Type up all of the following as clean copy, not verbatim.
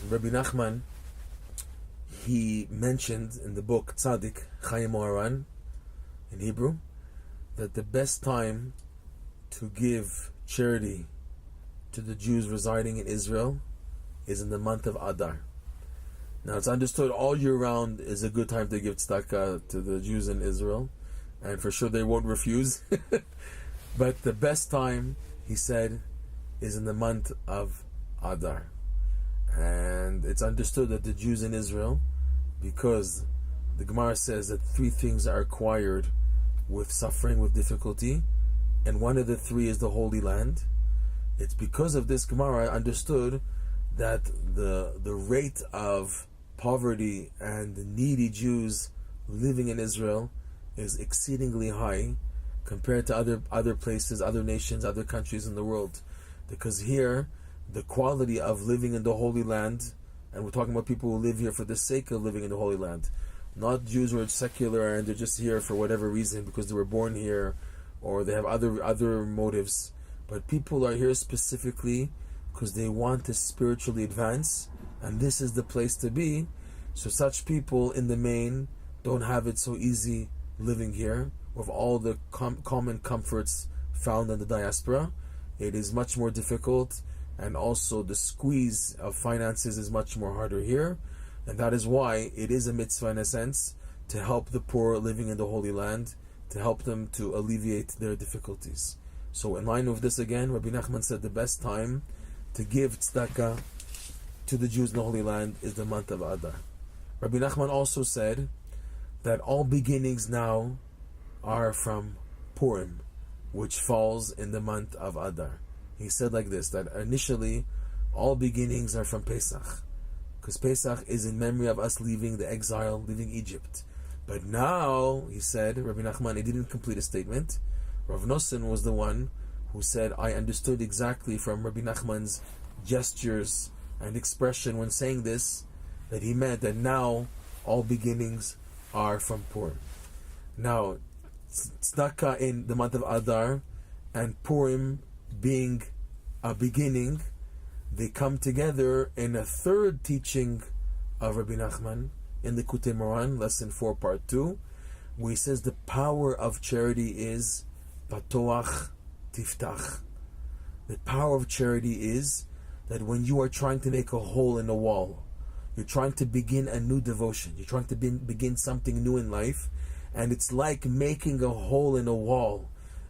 Rabbi Nachman, he mentioned in the book Tzaddik, Chaim Moharan, in Hebrew, that the best time to give charity to the Jews residing in Israel is in the month of Adar. Now it's understood all year round is a good time to give tzedakah to the Jews in Israel, and for sure they won't refuse. But the best time, he said, is in the month of Adar. And it's understood that the Jews in Israel, because the Gemara says that 3 things are acquired with suffering, with difficulty, and one of the 3 is the Holy Land. It's because of this Gemara understood that the rate of poverty and the needy Jews living in Israel is exceedingly high compared to other places, other nations, other countries in the world. Because here, the quality of living in the Holy Land, and we're talking about people who live here for the sake of living in the Holy Land, not Jews who are secular and they're just here for whatever reason because they were born here or they have other motives, but people are here specifically because they want to spiritually advance, and this is the place to be. So such people in the main don't have it so easy living here with all the common comforts found in the diaspora. It is much more difficult, and also the squeeze of finances is much more harder here, and that is why it is a mitzvah in a sense to help the poor living in the Holy Land, to help them to alleviate their difficulties. So in line with this again, Rabbi Nachman said the best time to give tzedakah to the Jews in the Holy Land is the month of Adar. Rabbi Nachman also said that all beginnings now are from Purim, which falls in the month of Adar. He said like this, that initially all beginnings are from Pesach, because Pesach is in memory of us leaving the exile, leaving Egypt. But now, he said, Rabbi Nachman, he didn't complete a statement. Rav Nosson was the one who said, I understood exactly from Rabbi Nachman's gestures and expression when saying this, that he meant that now all beginnings are from Purim. Now, tzedakah in the month of Adar and Purim being a beginning, they come together in a third teaching of Rabbi Nachman in the Likutei Moharan, lesson 4, part 2, where he says the power of charity is patoach tiftach. The power of charity is that when you are trying to make a hole in a wall, you're trying to begin a new devotion, you're trying to begin something new in life, and it's like making a hole in a wall,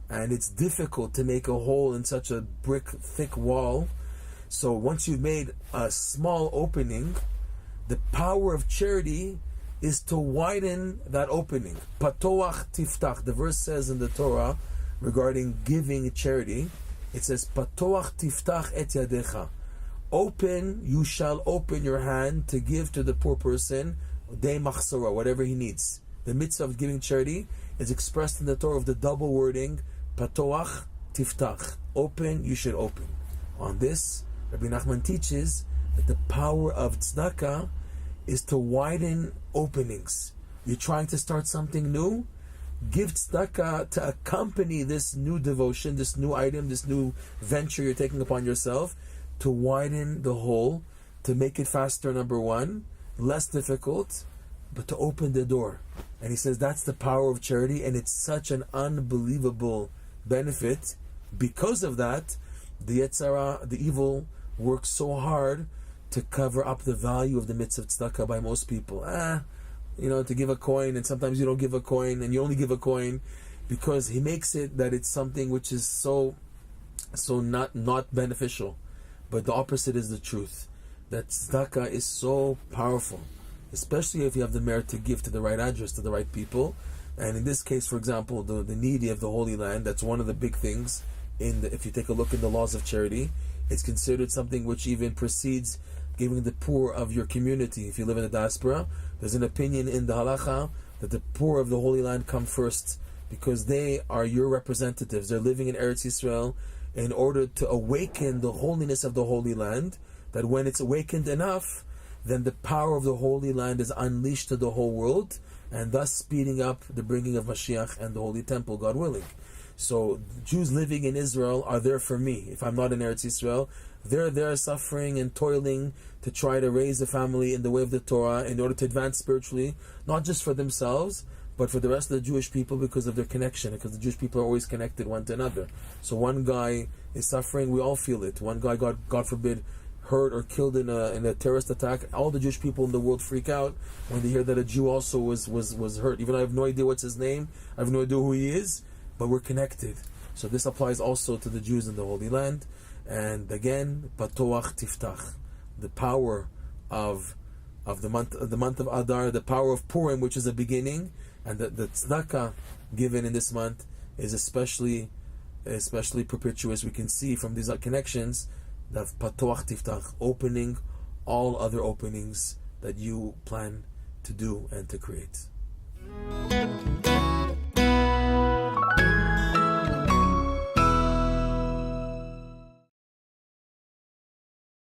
and it's difficult to make a hole in such a brick thick wall. So once you've made a small opening, the power of charity is to widen that opening. Patoach tiftach. The verse says in the Torah regarding giving charity, it says Patoach tiftach et yadecha. Open, you shall open your hand to give to the poor person de machsora, whatever he needs. The mitzvah of giving charity is expressed in the Torah of the double wording Patoach tiftach. Open, you should open. On this, Rabbi Nachman teaches that the power of tzedakah is to widen openings. You're trying to start something new, give tzedakah to accompany this new devotion, this new item, this new venture you're taking upon yourself, to widen the hole, to make it faster, number one, less difficult, but to open the door. And he says that's the power of charity, and it's such an unbelievable benefit. Because of that, the Yetzirah, the evil, works so hard to cover up the value of the mitzvah tzedakah by most people. To give a coin, and sometimes you don't give a coin, and you only give a coin, because he makes it that it's something which is so not beneficial. But the opposite is the truth, that tzedakah is so powerful, especially if you have the merit to give to the right address, to the right people. And in this case, for example, the needy of the Holy Land, that's one of the big things. If you take a look in the laws of charity, it's considered something which even precedes giving the poor of your community. If you live in the diaspora, there's an opinion in the halacha that the poor of the Holy Land come first, because they are your representatives. They're living in Eretz Yisrael in order to awaken the holiness of the Holy Land, that when it's awakened enough, then the power of the Holy Land is unleashed to the whole world, and thus speeding up the bringing of Mashiach and the Holy Temple, God willing. So Jews living in Israel are there for me. If I'm not in Eretz Israel, they're there suffering and toiling to try to raise a family in the way of the Torah in order to advance spiritually, not just for themselves, but for the rest of the Jewish people, because of their connection, because the Jewish people are always connected one to another. So one guy is suffering, we all feel it. One guy got, God forbid, hurt or killed in a terrorist attack. All the Jewish people in the world freak out when they hear that a Jew also was hurt. Even though I have no idea what's his name, I have no idea who he is, but we're connected. So this applies also to the Jews in the Holy Land. And again, Patoach Tiftach, the power of the month of Adar, the power of Purim, which is a beginning, and the tzedakah given in this month is especially perpetuous. We can see from these connections that Patoach Tiftach, opening all other openings that you plan to do and to create.